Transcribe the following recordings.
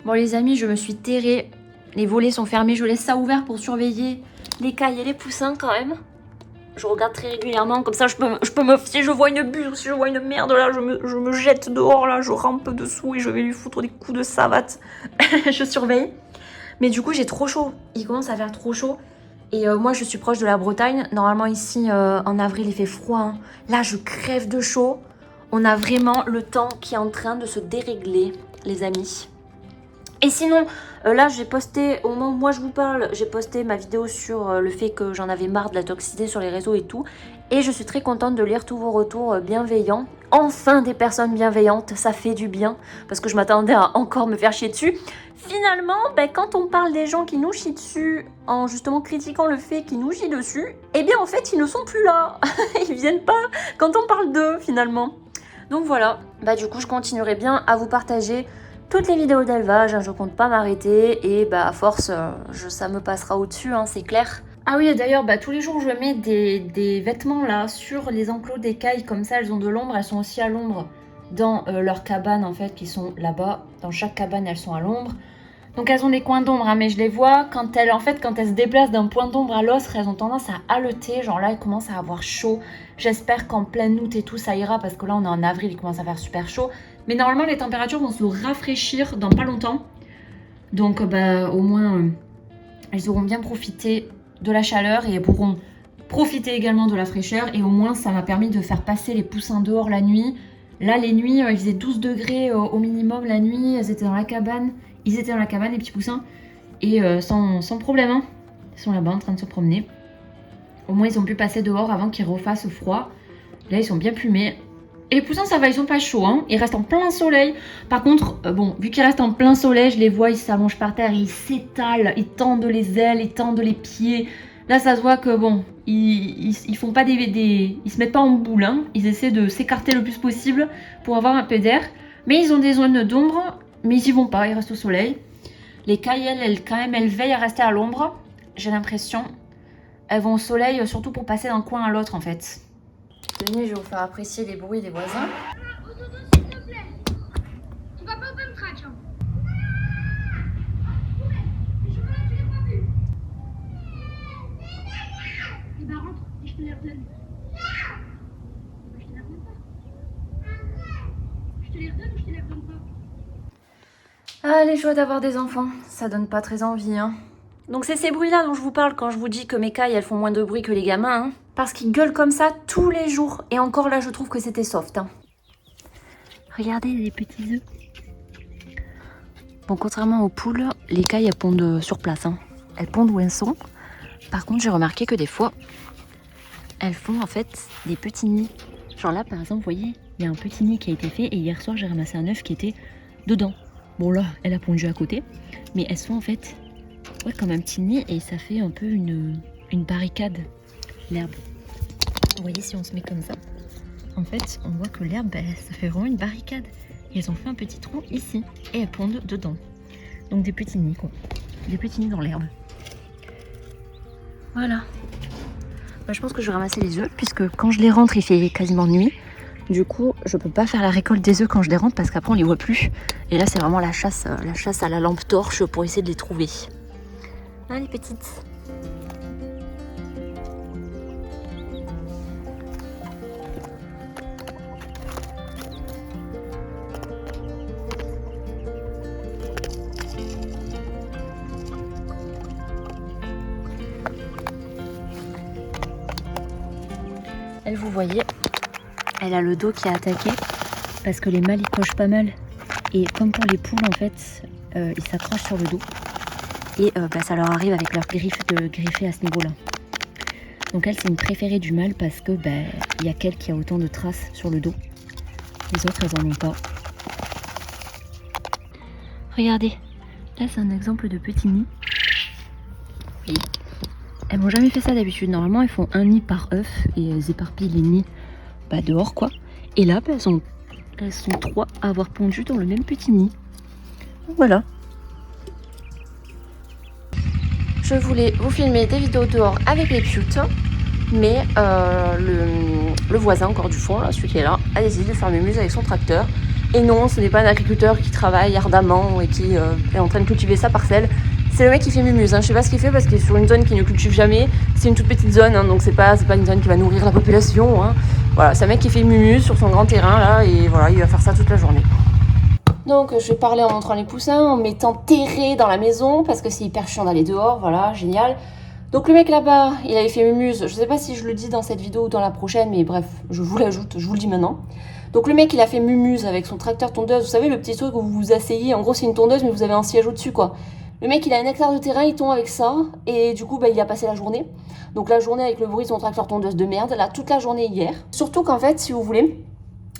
Bon les amis, je me suis terrée. Les volets sont fermés, je laisse ça ouvert pour surveiller les cailles et les poussins quand même. Je regarde très régulièrement, comme ça je peux me... Si je vois une buse, si je vois une merde là, je me jette dehors là, je rampe dessous et je vais lui foutre des coups de savate. Je surveille. Mais du coup j'ai trop chaud, il commence à faire trop chaud. Et moi je suis proche de la Bretagne, normalement ici en avril il fait froid. Hein. Là je crève de chaud. On a vraiment le temps qui est en train de se dérégler les amis. Et sinon, là j'ai posté, au moment où moi je vous parle, j'ai posté ma vidéo sur le fait que j'en avais marre de la toxicité sur les réseaux et tout. Et je suis très contente de lire tous vos retours bienveillants. Enfin des personnes bienveillantes, ça fait du bien. Parce que je m'attendais à encore me faire chier dessus. Finalement, quand on parle des gens qui nous chient dessus, en justement critiquant le fait qu'ils nous chient dessus, eh bien en fait ils ne sont plus là. Ils viennent pas quand on parle d'eux finalement. Donc voilà, du coup je continuerai bien à vous partager toutes les vidéos d'élevage, je compte pas m'arrêter et à force, ça me passera au-dessus, hein, c'est clair. Ah oui, et d'ailleurs, tous les jours, je mets des vêtements là sur les enclos des cailles, comme ça elles ont de l'ombre, elles sont aussi à l'ombre dans leur cabane en fait, qui sont là-bas. Dans chaque cabane, elles sont à l'ombre. Donc elles ont des coins d'ombre, hein, mais je les vois quand elles se déplacent d'un point d'ombre à l'autre, elles ont tendance à haleter, genre là elles commencent à avoir chaud. J'espère qu'en plein août et tout ça ira, parce que là on est en avril, il commence à faire super chaud. Mais normalement les températures vont se rafraîchir dans pas longtemps. Donc au moins elles auront bien profité de la chaleur et elles pourront profiter également de la fraîcheur. Et au moins ça m'a permis de faire passer les poussins dehors la nuit. Là les nuits, il faisait 12 degrés au minimum la nuit, elles étaient dans la cabane. Ils étaient dans la cabane, les petits poussins, et sans problème, hein. Ils sont là-bas en train de se promener. Au moins, ils ont pu passer dehors avant qu'il refasse froid. Là, ils sont bien plumés. Et les poussins, ça va, ils sont pas chauds, hein. Ils restent en plein soleil. Par contre, vu qu'ils restent en plein soleil, je les vois, ils s'allongent par terre, ils s'étalent, ils tendent les ailes, ils tendent les pieds. Là, ça se voit que, ils font pas ils se mettent pas en boule, hein. Ils essaient de s'écarter le plus possible pour avoir un peu d'air. Mais ils ont des zones d'ombre. Mais ils y vont pas, ils restent au soleil. Les cailles, elles veillent à rester à l'ombre. J'ai l'impression. Elles vont au soleil, surtout pour passer d'un coin à l'autre, en fait. Tenez, je vais vous faire apprécier les bruits des voisins. Au dodo, s'il te plaît. Tu vas pas au même track, hein. Les chocolats, tu les as pas vus. Eh ben, rentre et je te les redonne. Je te les redonne pas. Je te les redonne ou je te les redonne pas? Ah, les joies d'avoir des enfants, ça donne pas très envie, hein. Donc c'est ces bruits-là dont je vous parle quand je vous dis que mes cailles, elles font moins de bruit que les gamins, hein. Parce qu'ils gueulent comme ça tous les jours. Et encore là, je trouve que c'était soft, hein. Regardez les petits œufs. Bon, contrairement aux poules, les cailles, elles pondent sur place, hein. Elles pondent où elles sont. Par contre, j'ai remarqué que des fois, elles font en fait des petits nids. Genre là, par exemple, vous voyez, il y a un petit nid qui a été fait. Et hier soir, j'ai ramassé un œuf qui était dedans. Bon là, elle a pondu à côté, mais elles sont en fait comme un petit nid et ça fait un peu une barricade, l'herbe. Vous voyez, si on se met comme ça, en fait, on voit que l'herbe, ça fait vraiment une barricade. Et elles ont fait un petit trou ici et elles pondent dedans. Donc des petits nids, quoi. Des petits nids dans l'herbe. Voilà. Je pense que je vais ramasser les œufs puisque quand je les rentre, il fait quasiment nuit. Du coup, je peux pas faire la récolte des œufs quand je les rentre parce qu'après on les voit plus. Et là, c'est vraiment la chasse à la lampe torche pour essayer de les trouver. Ah, les petites. Elle, vous voyez, elle a le dos qui est attaqué parce que les mâles ils cochent pas mal. Et comme pour les poules en fait, ils s'accrochent sur le dos. Et ça leur arrive avec leurs griffes de griffer à ce niveau-là. Donc elle c'est une préférée du mâle parce que y a qu'elle qui a autant de traces sur le dos. Les autres elles en ont pas. Regardez, là c'est un exemple de petit nid. Oui. Elles m'ont jamais fait ça d'habitude. Normalement elles font un nid par œuf et elles éparpillent les nids dehors quoi. Et là elles sont 3 à avoir pondu dans le même petit nid. Voilà. Je voulais vous filmer des vidéos dehors avec les putes, mais le voisin encore du fond, là, celui qui est là, a décidé de faire mémuse avec son tracteur. Et non, ce n'est pas un agriculteur qui travaille ardemment et qui est en train de cultiver sa parcelle. C'est le mec qui fait Mumuse, hein. Je sais pas ce qu'il fait parce qu'il est sur une zone qui ne cultive jamais. C'est une toute petite zone, hein, donc c'est pas une zone qui va nourrir la population, hein. Voilà, c'est un mec qui fait Mumuse sur son grand terrain là, et voilà, il va faire ça toute la journée. Donc je vais parler en montrant les poussins, en mettant terré dans la maison parce que c'est hyper chiant d'aller dehors, voilà, génial. Donc le mec là-bas, il avait fait Mumuse, je sais pas si je le dis dans cette vidéo ou dans la prochaine, mais bref, je vous l'ajoute, je vous le dis maintenant. Donc le mec il a fait Mumuse avec son tracteur tondeuse, vous savez le petit truc où vous vous asseyez, en gros c'est une tondeuse mais vous avez un siège au-dessus quoi. Le mec il a 1 hectare de terrain, il tombe avec ça, et du coup bah, il a passé la journée. Donc la journée avec le bruit de son tracteur tondeuse de merde, là toute la journée hier. Surtout qu'en fait si vous voulez,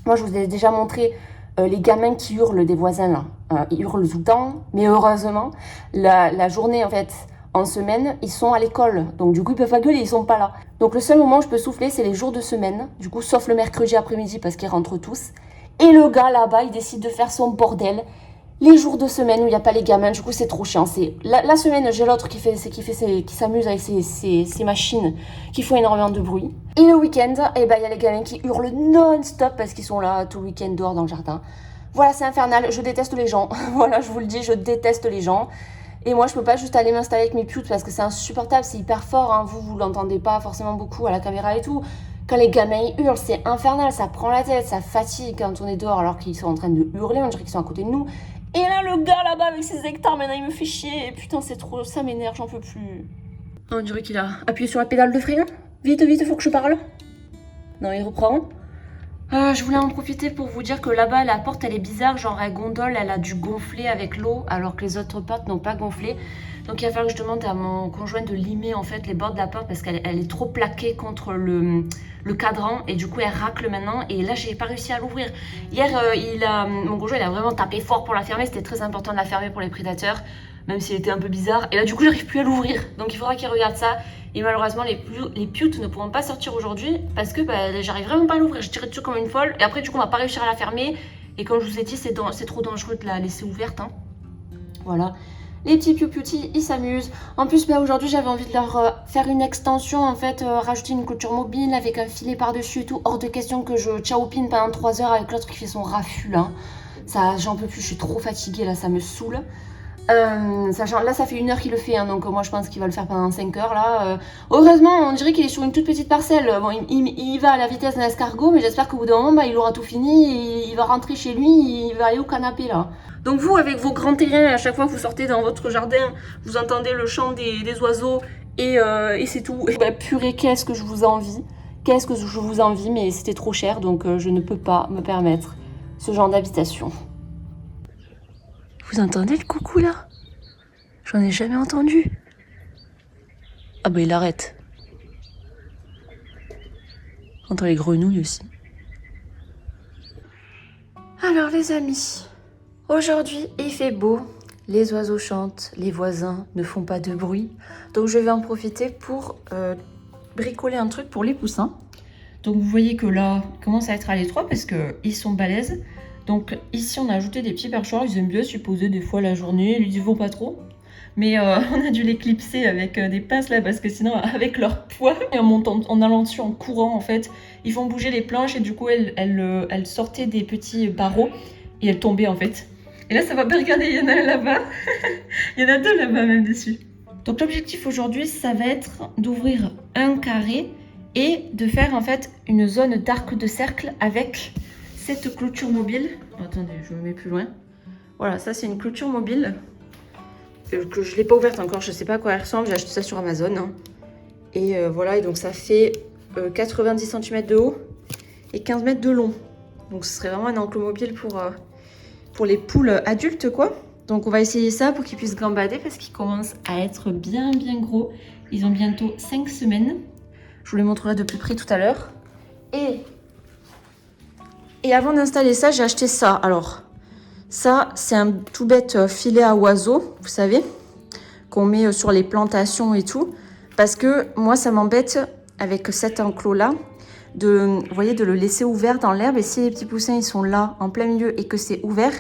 moi je vous ai déjà montré les gamins qui hurlent des voisins là, ils hurlent tout le temps, mais heureusement la journée en fait, en semaine, ils sont à l'école. Donc du coup, ils peuvent pas gueuler, ils sont pas là. Donc le seul moment où je peux souffler, c'est les jours de semaine. Du coup, sauf le mercredi après-midi parce qu'ils rentrent tous. Et le gars là-bas, il décide de faire son bordel. Les jours de semaine où il n'y a pas les gamins, du coup, c'est trop chiant. C'est la semaine, j'ai l'autre qui s'amuse avec ses machines qui font énormément de bruit. Et le week-end, eh ben, il y a les gamins qui hurlent non-stop parce qu'ils sont là tout le week-end dehors dans le jardin. Voilà, c'est infernal. Je déteste les gens. Voilà, je vous le dis, je déteste les gens. Et moi, je peux pas juste aller m'installer avec mes putes parce que c'est insupportable, c'est hyper fort, hein. Vous l'entendez pas forcément beaucoup à la caméra et tout. Quand les gamins ils hurlent, c'est infernal, ça prend la tête, ça fatigue quand on est dehors alors qu'ils sont en train de hurler, on dirait qu'ils sont à côté de nous. Et là, le gars là-bas avec ses hectares, maintenant il me fait chier. Et putain, c'est trop, ça m'énerve, j'en peux plus. On dirait qu'il a appuyé sur la pédale de frein. Vite, vite, faut que je parle. Non, il reprend. Je voulais en profiter pour vous dire que là-bas, la porte, elle est bizarre. Genre, la gondole, elle a dû gonfler avec l'eau, alors que les autres portes n'ont pas gonflé. Donc, il va falloir que je demande à mon conjoint de limer, en fait, les bords de la porte parce qu'elle est trop plaquée contre le cadran. Et du coup, elle racle maintenant. Et là, j'ai pas réussi à l'ouvrir. Hier, mon conjoint, il a vraiment tapé fort pour la fermer. C'était très important de la fermer pour les prédateurs, même s'il était un peu bizarre. Et là, du coup, j'arrive plus à l'ouvrir. Donc, il faudra qu'il regarde ça. Et malheureusement, les putes ne pourront pas sortir aujourd'hui parce que bah, j'arrive vraiment pas à l'ouvrir. Je tirais dessus comme une folle. Et après, du coup, on va pas réussir à la fermer. Et comme je vous ai dit, c'est trop dangereux de la laisser ouverte, hein. Voilà. Les petits piou-pioutis, ils s'amusent. En plus, bah, aujourd'hui, j'avais envie de leur faire une extension, en fait, rajouter une clôture mobile avec un filet par-dessus et tout. Hors de question que je tchaoupine pendant 3 heures avec l'autre qui fait son raffut, là. Ça, j'en peux plus, je suis trop fatiguée, là, ça me saoule. Là ça fait 1 heure qu'il le fait, hein, donc moi je pense qu'il va le faire pendant 5 heures là. Heureusement on dirait qu'il est sur une toute petite parcelle. Bon, il va à la vitesse d'un escargot, mais j'espère qu'au bout d'un moment bah, il aura tout fini et il va rentrer chez lui, il va aller au canapé là. Donc vous avec vos grands terrains, à chaque fois que vous sortez dans votre jardin, vous entendez le chant des oiseaux et c'est tout. Bah, purée, qu'est-ce que je vous envie, mais c'était trop cher donc je ne peux pas me permettre ce genre d'habitation. Vous entendez le coucou là? J'en ai jamais entendu. Ah bah il arrête. Entre les grenouilles aussi. Alors les amis, aujourd'hui il fait beau, les oiseaux chantent, les voisins ne font pas de bruit. Donc je vais en profiter pour bricoler un truc pour les poussins. Donc vous voyez que là, il commence à être à l'étroit parce qu'ils sont balèzes. Donc ici on a ajouté des petits perchoirs, ils aiment bien s'y poser des fois la journée, ils y vont pas trop. Mais on a dû les clipser avec des pinces là parce que sinon avec leur poids et en allant dessus en courant en fait, ils font bouger les planches et du coup elles sortaient des petits barreaux et elles tombaient en fait. Et là ça va bien regarder, il y en a un là-bas, il y en a 2 là-bas même dessus. Donc l'objectif aujourd'hui ça va être d'ouvrir un carré et de faire en fait une zone d'arc de cercle avec cette clôture mobile. Oh, attendez, je me mets plus loin. Voilà, ça c'est une clôture mobile que je l'ai pas ouverte encore, je sais pas à quoi elle ressemble, j'ai acheté ça sur Amazon, hein. Et voilà, et donc ça fait 90 cm de haut et 15 mètres de long. Donc ce serait vraiment un enclos mobile pour les poules adultes quoi. Donc on va essayer ça pour qu'ils puissent gambader parce qu'ils commencent à être bien gros. Ils ont bientôt 5 semaines. Je vous les montrerai de plus près tout à l'heure. Et avant d'installer ça, j'ai acheté ça. Alors, ça, c'est un tout bête filet à oiseaux, vous savez, qu'on met sur les plantations et tout. Parce que moi, ça m'embête avec cet enclos-là, vous voyez, de le laisser ouvert dans l'herbe. Et si les petits poussins, ils sont là, en plein milieu, et que c'est ouvert,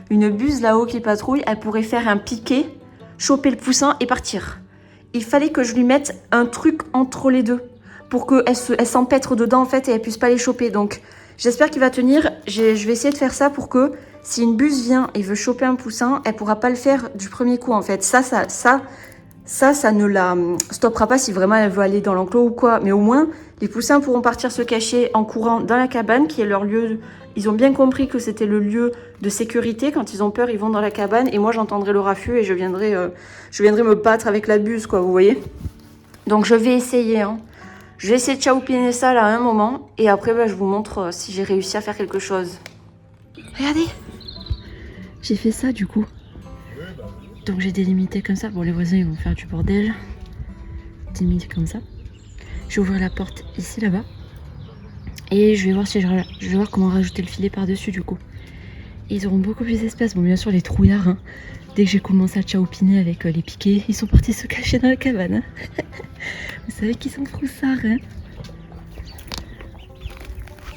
une buse là-haut qui patrouille, elle pourrait faire un piqué, choper le poussin et partir. Il fallait que je lui mette un truc entre les deux pour qu'elle s'empêtre dedans, en fait, et elle puisse pas les choper. Donc, j'espère qu'il va tenir. Je vais essayer de faire ça pour que si une buse vient et veut choper un poussin, elle pourra pas le faire du premier coup en fait. Ça ne la stoppera pas si vraiment elle veut aller dans l'enclos ou quoi. Mais au moins, les poussins pourront partir se cacher en courant dans la cabane, qui est leur lieu. Ils ont bien compris que c'était le lieu de sécurité. Quand ils ont peur, ils vont dans la cabane. Et moi, j'entendrai le raffut et je viendrai me battre avec la buse, quoi, vous voyez. Donc, je vais essayer. Hein. Je vais essayer de chaoupiner ça là à un moment. Et après, bah, je vous montre si j'ai réussi à faire quelque chose. Regardez. J'ai fait ça, du coup. Donc j'ai délimité comme ça. Bon, les voisins, ils vont faire du bordel. Délimité comme ça. Je vais ouvrir la porte ici, là-bas. Et je vais voir si je vais voir comment rajouter le filet par-dessus, du coup. Et ils auront beaucoup plus d'espace. Bon, bien sûr, les trouillards, hein. Dès que j'ai commencé à chaoupiner avec les piquets, ils sont partis se cacher dans la cabane. Hein. Vous savez qu'ils sont froussards, hein.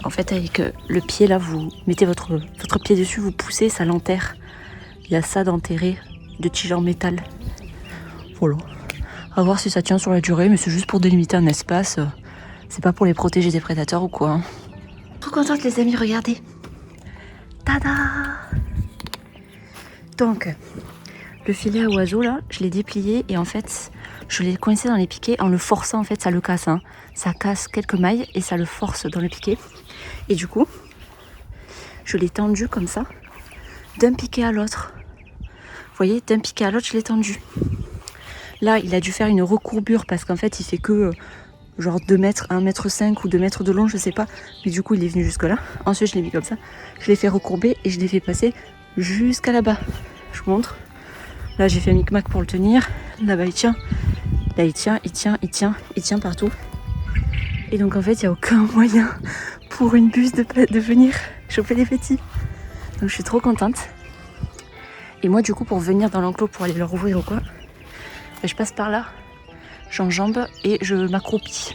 En fait, avec le pied, là, vous mettez votre pied dessus, vous poussez, ça l'enterre. Il y a ça d'enterré, de tige en métal. Voilà. À voir si ça tient sur la durée, mais c'est juste pour délimiter un espace. C'est pas pour les protéger des prédateurs ou quoi. Hein. Trop contente, les amis, regardez. Tada! Donc, le filet à oiseau, là, je l'ai déplié et en fait, je l'ai coincé dans les piquets en le forçant. En fait, ça le casse. Hein. Ça casse quelques mailles et ça le force dans le piquet. Et du coup, je l'ai tendu comme ça, d'un piquet à l'autre. Vous voyez, d'un piquet à l'autre, je l'ai tendu. Là, il a dû faire une recourbure parce qu'en fait, il fait que genre 2 mètres, 1,5 mètre ou 2 mètres de long, je sais pas. Mais du coup, il est venu jusque là. Ensuite, je l'ai mis comme ça. Je l'ai fait recourber et je l'ai fait passer jusqu'à là-bas. Je vous montre. Là, j'ai fait micmac pour le tenir. Là-bas, il tient. Là, il tient partout. Et donc, en fait, il n'y a aucun moyen pour une buse de venir choper les petits. Donc, je suis trop contente. Et moi, du coup, pour venir dans l'enclos pour aller leur ouvrir ou quoi, je passe par là, j'enjambe et je m'accroupis.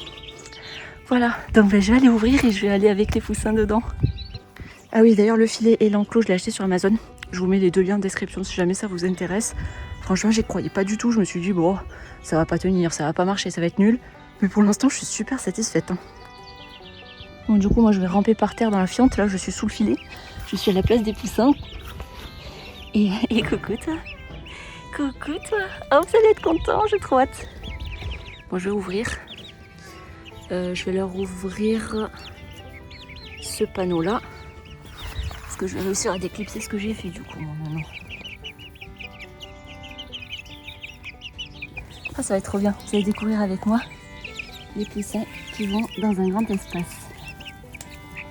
Voilà, donc je vais aller ouvrir et je vais aller avec les poussins dedans. Ah oui, d'ailleurs, le filet et l'enclos, je l'ai acheté sur Amazon. Je vous mets les 2 liens en description si jamais ça vous intéresse. Franchement, j'y croyais pas du tout. Je me suis dit, bon, ça va pas tenir, ça va pas marcher, ça va être nul. Mais pour l'instant, je suis super satisfaite. Hein. Bon, du coup, moi, je vais ramper par terre dans la fiente. Là, je suis sous le filet. Je suis à la place des poussins. Et coucou, toi. Coucou, toi. Oh, vous allez être content, j'ai trop hâte. Bon, je vais ouvrir. Je vais leur ouvrir ce panneau-là. Parce que je vais réussir à déclipser ce que j'ai fait, du coup. Non. Ah, ça va être trop bien. Vous allez découvrir avec moi les poussins qui vont dans un grand espace.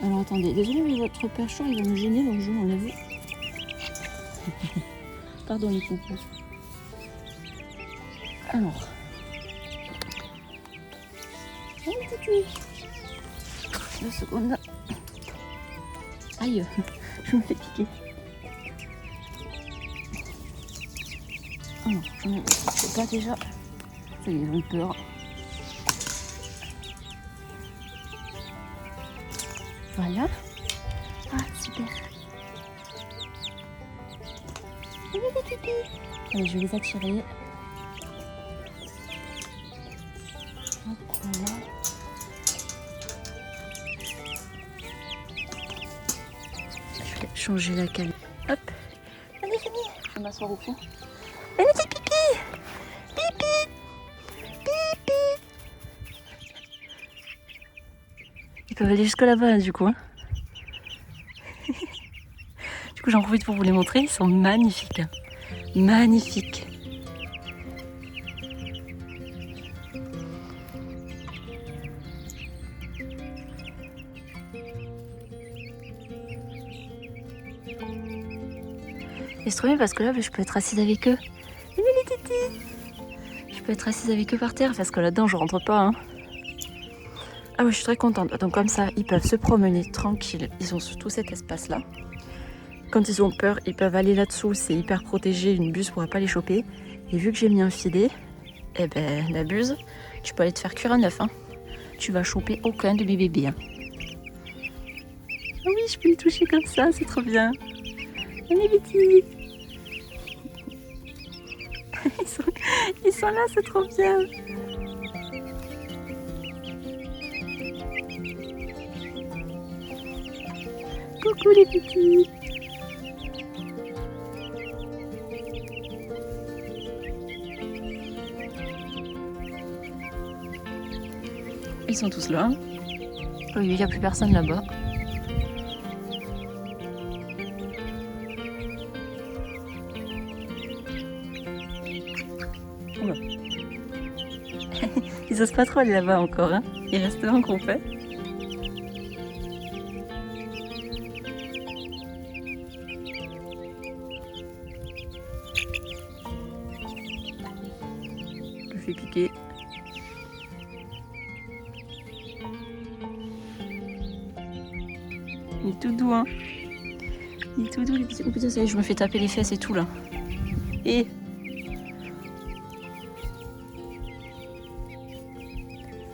Alors, attendez. Désolée, mais votre perchon, il va me gêner, donc je m'enlève. Pardon, les poupous. Alors. Allez, 2 secondes. Aïe, je me fais piquer. Alors, je ne sais pas déjà. Ça y est, ils ont peur. Voilà. Ah, super. Allez, je vais les attirer. Hop, voilà. Je vais changer la cale. Hop. Allez, venez. Je vais m'asseoir au fond. Allez, pipi. Pipi. Pipi. Ils peuvent aller jusque là-bas, hein, du coup. Hein. Du coup, j'en profite pour vous les montrer. Ils sont magnifiques. Magnifiques. Et c'est trop bien parce que là, je peux être assise avec eux. Les tétis. Je peux être assise avec eux par terre parce que là-dedans, je rentre pas. Hein. Ah ouais, je suis très contente. Donc comme ça, ils peuvent se promener tranquilles. Ils ont tout cet espace-là. Quand ils ont peur, ils peuvent aller là-dessous. C'est hyper protégé. Une buse ne pourra pas les choper. Et vu que j'ai mis un filet, eh ben, la buse, tu peux aller te faire cuire un œuf. Hein. Tu vas choper aucun de mes bébés. Hein. Ah oui, je peux les toucher comme ça. C'est trop bien. Allez, petits. Ils sont là, c'est trop bien. Coucou les petits. Ils sont tous là. Oui, il n'y a plus personne là-bas. Oula. Ils osent pas trop aller là-bas encore, hein. Ils restent là en groupe. Hein. Je le fais piquer. Il est tout doux, hein. Il est tout doux, les petits. Oh putain, ça y est, je me fais taper les fesses et tout, là. Et...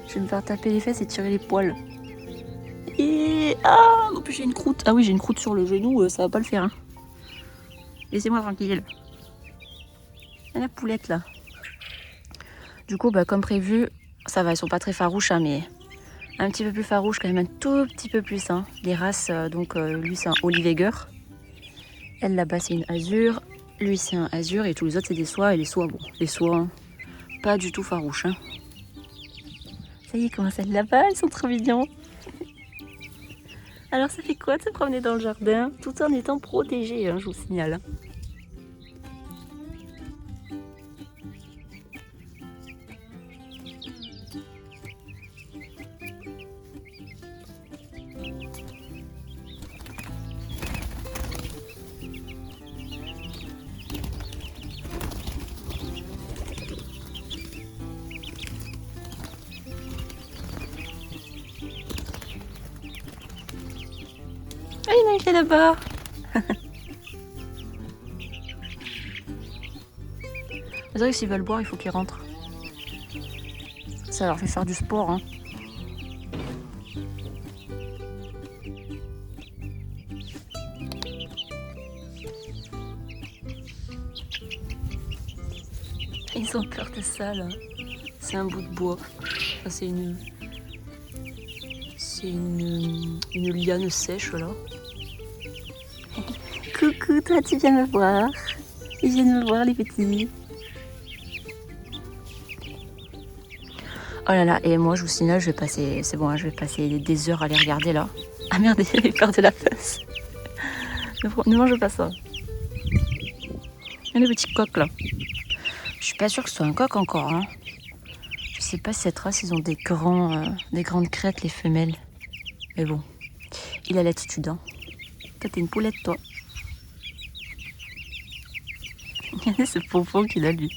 je vais me faire taper les fesses et tirer les poils. Et... ah, en plus, j'ai une croûte. Ah oui, j'ai une croûte sur le genou, ça va pas le faire, hein. Laissez-moi tranquille. La poulette, là. Du coup, bah, comme prévu, ça va, ils sont pas très farouches, hein, mais... un petit peu plus farouche, quand même un tout petit peu plus. Hein. Les races, lui c'est un Oliveger. Elle là-bas c'est une Azur. Lui c'est un Azur et tous les autres c'est des soies. Et les soies, bon, les soies, hein, pas du tout farouches. Hein. Ça y est, comment celles là-bas, elles sont trop mignons. Alors ça fait quoi de se promener dans le jardin tout en étant protégé, hein, je vous signale. Ah, il y en a qui est là-bas. C'est vrai que s'ils veulent boire, il faut qu'ils rentrent. Ça leur fait faire du sport. Hein. Ils ont peur de ça, là. C'est un bout de bois. Enfin, c'est une liane sèche, là. Coucou, toi, tu viens me voir. Ils viennent me voir, les petits. Oh là là, et moi, je vous signale, je vais passer... c'est bon, hein, je vais passer des heures à les regarder, là. Ah merde, il avait peur de la face. Ne mange pas ça. Et le petit coq, là. Je suis pas sûre que ce soit un coq encore, hein. Je sais pas si cette race, ils ont des grandes crêtes, les femelles. Mais bon, il a l'attitude, hein. Toi, t'es une poulette, toi. Regardez ce pompon qu'il a, lui.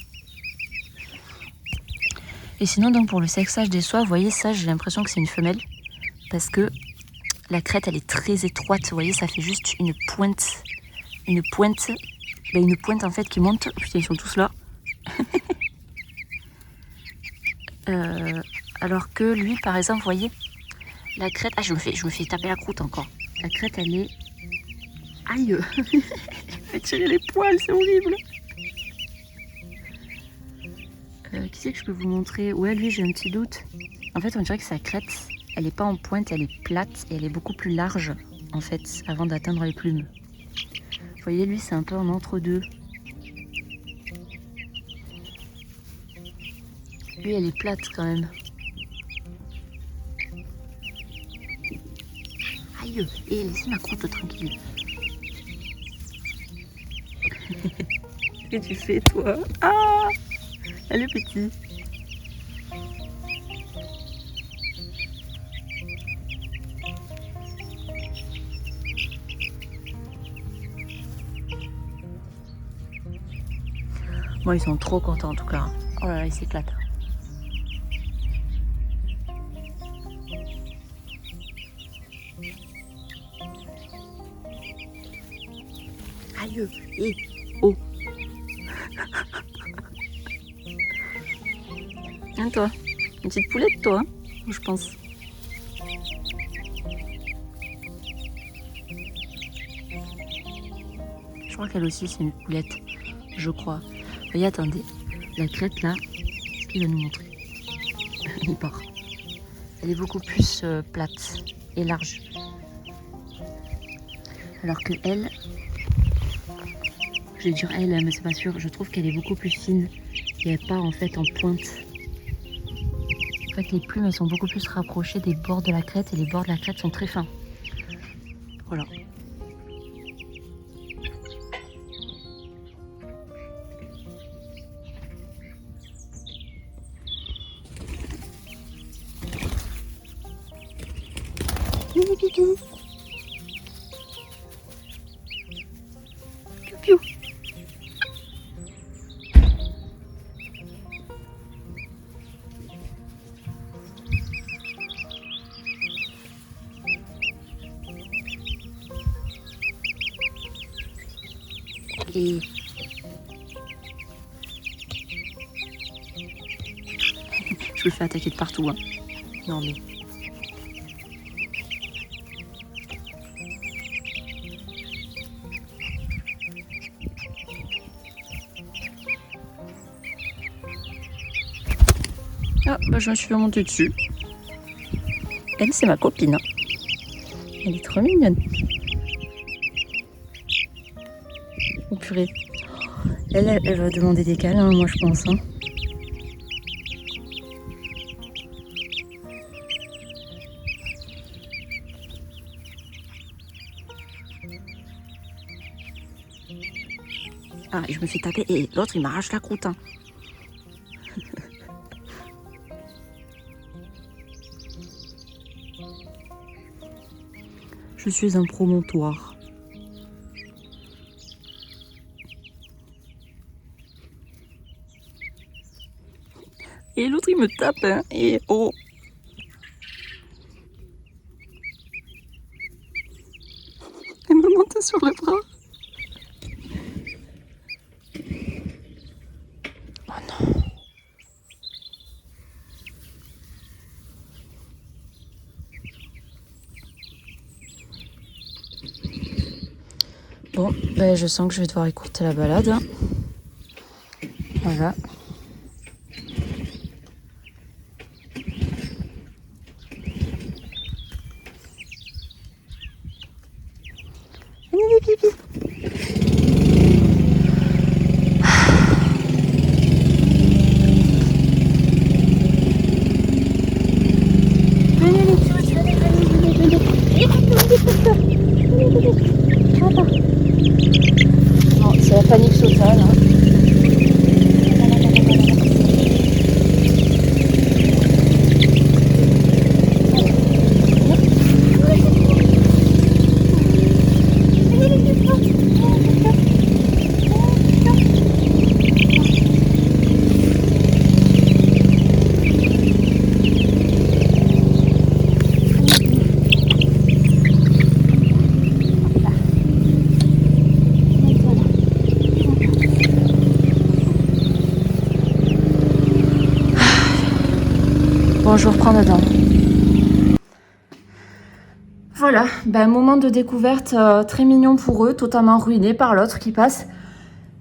Et sinon, donc, pour le sexage des soies, vous voyez, ça, j'ai l'impression que c'est une femelle. Parce que la crête, elle est très étroite. Vous voyez, ça fait juste une pointe. Une pointe, en fait, qui monte. Putain, ils sont tous là. Alors que lui, par exemple, vous voyez, la crête... ah, je me fais taper la croûte encore. La crête, elle est... aïe. Elle fait tirer les poils, c'est horrible. Qui c'est que je peux vous montrer? Ouais, lui, j'ai un petit doute. En fait, on dirait que sa crête, elle n'est pas en pointe, elle est plate et elle est beaucoup plus large, en fait, avant d'atteindre les plumes. Vous voyez, lui, c'est un peu en entre-deux. Lui, elle est plate quand même. Aïe, et laissez ma croûte tranquille. Qu'est-ce que tu fais, toi? Ah, elle est petite. Bon, ils sont trop contents en tout cas. Oh là là, ils s'éclatent. Aïe, et oh. Hein, toi, une petite poulette, toi, hein, je pense. Je crois qu'elle aussi, c'est une poulette, je crois. Voyez, attendez, la crête là, ce qu'il va nous montrer. Il part. Elle est beaucoup plus plate et large. Alors que elle, je vais dire elle, mais c'est pas sûr, je trouve qu'elle est beaucoup plus fine et elle part en fait en pointe. En fait, les plumes, elles sont beaucoup plus rapprochées des bords de la crête et les bords de la crête sont très fins. Voilà. Mini pipi. Piou piou. Et... je le fais attaquer de partout. Hein. Non mais... ah, bah je me suis fait monter dessus. Elle, c'est ma copine. Elle est trop mignonne. Oh purée. Elle va demander des câlins, moi je pense. Hein. Ah, et je me fais taper. Et l'autre, il m'arrache la croûte. Hein. Je suis un promontoire. Et l'autre, il me tape. Hein. Et oh. Elle me monte sur le bras. Oh non. Bon, ben je sens que je vais devoir écourter la balade. Voilà. Pipi. Bon, c'est la panique totale. Hein. Bon, je reprends dedans. Voilà, ben, moment de découverte très mignon pour eux, totalement ruiné par l'autre qui passe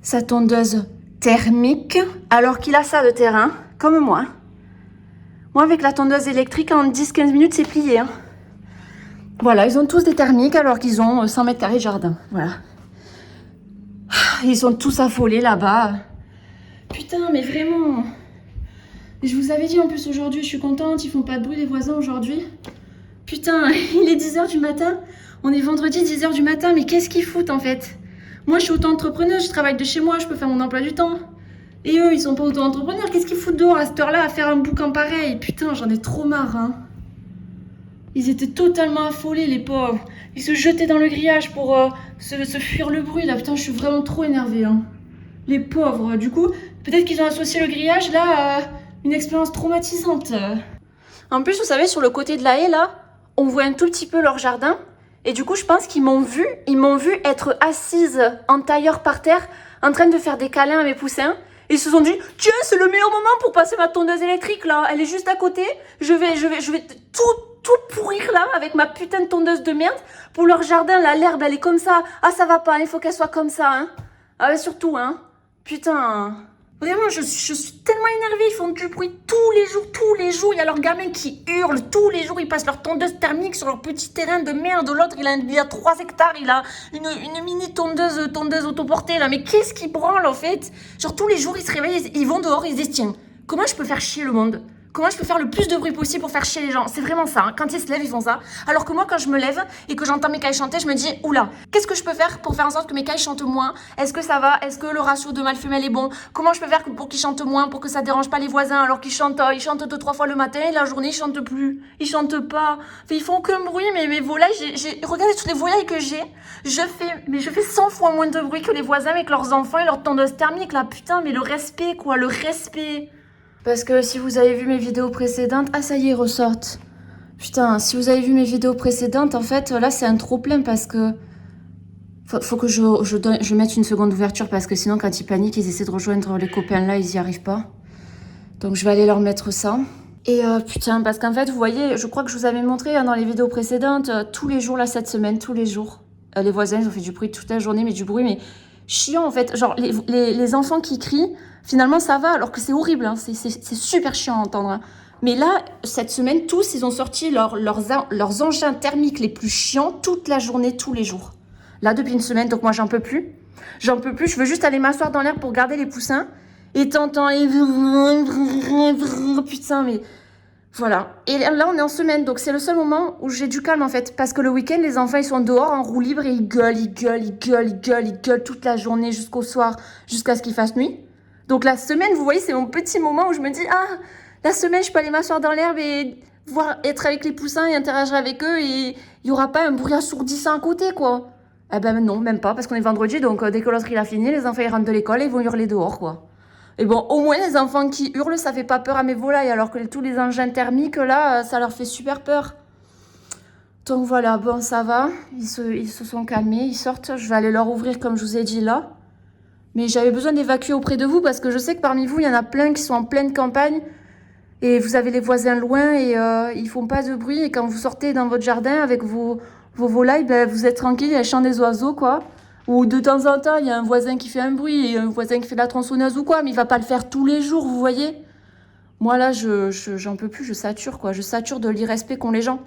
sa tondeuse thermique, alors qu'il a ça de terrain, comme moi. Moi, avec la tondeuse électrique, en 10-15 minutes, c'est plié. Hein. Voilà, ils ont tous des thermiques alors qu'ils ont 100 mètres carrés de jardin. Voilà. Ils sont tous affolés là-bas. Putain, mais vraiment... Je vous avais dit en plus aujourd'hui, je suis contente, ils font pas de bruit les voisins aujourd'hui. Putain, il est 10h du matin, on est vendredi 10h du matin, mais qu'est-ce qu'ils foutent en fait? Moi je suis auto-entrepreneuse, je travaille de chez moi, je peux faire mon emploi du temps. Et eux, ils sont pas auto-entrepreneurs, qu'est-ce qu'ils foutent dehors à cette heure-là à faire un boucan pareil? Putain, j'en ai trop marre, hein. Ils étaient totalement affolés les pauvres. Ils se jetaient dans le grillage pour se fuir le bruit là, putain, je suis vraiment trop énervée, hein. Les pauvres, du coup, peut-être qu'ils ont associé le grillage là à une expérience traumatisante. En plus, vous savez, sur le côté de la haie, là, on voit un tout petit peu leur jardin. Et du coup, je pense qu'ils m'ont vu être assise en tailleur par terre, en train de faire des câlins à mes poussins. Et ils se sont dit, tiens, c'est le meilleur moment pour passer ma tondeuse électrique, là. Elle est juste à côté. Je vais tout pourrir, là, avec ma putain de tondeuse de merde. Pour leur jardin, là, l'herbe, elle est comme ça. Ah, ça va pas, il faut qu'elle soit comme ça, hein. Ah, ouais, surtout, hein. Putain... Vraiment, je suis tellement énervée, ils font du bruit tous les jours, il y a leurs gamins qui hurlent, tous les jours, ils passent leur tondeuse thermique sur leur petit terrain de merde, l'autre, il a 3 hectares, il a une mini tondeuse autoportée, là, mais qu'est-ce qu'ils branlent, en fait? Genre, tous les jours, ils se réveillent, ils vont dehors, ils se disent, tiens, comment je peux faire chier le monde? Comment je peux faire le plus de bruit possible pour faire chier les gens? C'est vraiment ça. Hein. Quand ils se lèvent, ils font ça. Alors que moi, quand je me lève et que j'entends mes cailles chanter, je me dis, oula, qu'est-ce que je peux faire pour faire en sorte que mes cailles chantent moins? Est-ce que ça va? Est-ce que le ratio de mâle-femelle est bon? Comment je peux faire pour qu'ils chantent moins, pour que ça dérange pas les voisins alors qu'ils chantent 2-3 fois le matin et la journée, ils chantent plus. Ils chantent pas. Enfin, ils font aucun bruit, mais mes volailles, regardez toutes les volailles que j'ai. Je fais 100 fois moins de bruit que les voisins avec leurs enfants et leur tondeuse thermique, là. Putain, mais le respect, quoi, le respect. Parce que si vous avez vu mes vidéos précédentes... Ah, ça y est, ils ressortent. Putain, si vous avez vu mes vidéos précédentes, en fait, là, c'est un trop-plein parce que... Faut que je mette une seconde ouverture parce que sinon, quand ils paniquent, ils essaient de rejoindre les copains là, ils y arrivent pas. Donc, je vais aller leur mettre ça. Et putain, parce qu'en fait, vous voyez, je crois que je vous avais montré dans les vidéos précédentes, tous les jours, là, cette semaine, tous les jours. Les voisins, ils ont fait du bruit toute la journée, mais du bruit, mais chiant, en fait. Genre, les enfants qui crient... Finalement, ça va, alors que c'est horrible, hein. C'est super chiant à entendre. Hein. Mais là, cette semaine, tous, ils ont sorti leurs engins thermiques les plus chiants toute la journée, tous les jours. Là, depuis une semaine, donc moi, j'en peux plus. J'en peux plus, je veux juste aller m'asseoir dans l'air pour garder les poussins. Et t'entends les... Putain, mais... Voilà. Et là, on est en semaine, donc c'est le seul moment où j'ai du calme, en fait. Parce que le week-end, les enfants, ils sont dehors, en roue libre, et ils gueulent toute la journée jusqu'au soir, jusqu'à ce qu'il fasse nuit. Donc la semaine, vous voyez, c'est mon petit moment où je me dis, ah, la semaine, je peux aller m'asseoir dans l'herbe et être avec les poussins et interagir avec eux et il n'y aura pas un bruit assourdissant à côté, quoi. Eh ben non, même pas, parce qu'on est vendredi, donc dès que l'autre il a fini, les enfants ils rentrent de l'école et ils vont hurler dehors, quoi. Et bon, au moins les enfants qui hurlent, ça fait pas peur à mes volailles, alors que tous les engins thermiques, là, ça leur fait super peur. Donc voilà, bon, ça va, ils se sont calmés, ils sortent, je vais aller leur ouvrir comme je vous ai dit là. Mais j'avais besoin d'évacuer auprès de vous parce que je sais que parmi vous, il y en a plein qui sont en pleine campagne et vous avez les voisins loin et ils font pas de bruit. Et quand vous sortez dans votre jardin avec vos volailles, ben, vous êtes tranquille, il y a le chant des oiseaux, quoi. Ou de temps en temps, il y a un voisin qui fait un bruit et un voisin qui fait de la tronçonneuse ou quoi, mais il va pas le faire tous les jours, vous voyez. Moi, là, j'en peux plus, je sature, quoi. Je sature de l'irrespect qu'ont les gens.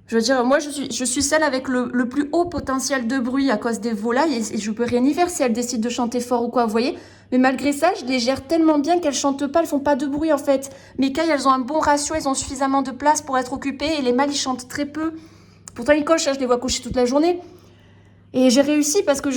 Je veux dire, moi, je suis celle avec le plus haut potentiel de bruit à cause des volailles et je peux rien y faire si elles décident de chanter fort ou quoi, vous voyez. Mais malgré ça, je les gère tellement bien qu'elles chantent pas, elles font pas de bruit, en fait. Mes cailles, elles ont un bon ratio, elles ont suffisamment de place pour être occupées et les mâles, ils chantent très peu. Pourtant, ils cochent, je les vois coucher toute la journée. Et j'ai réussi parce que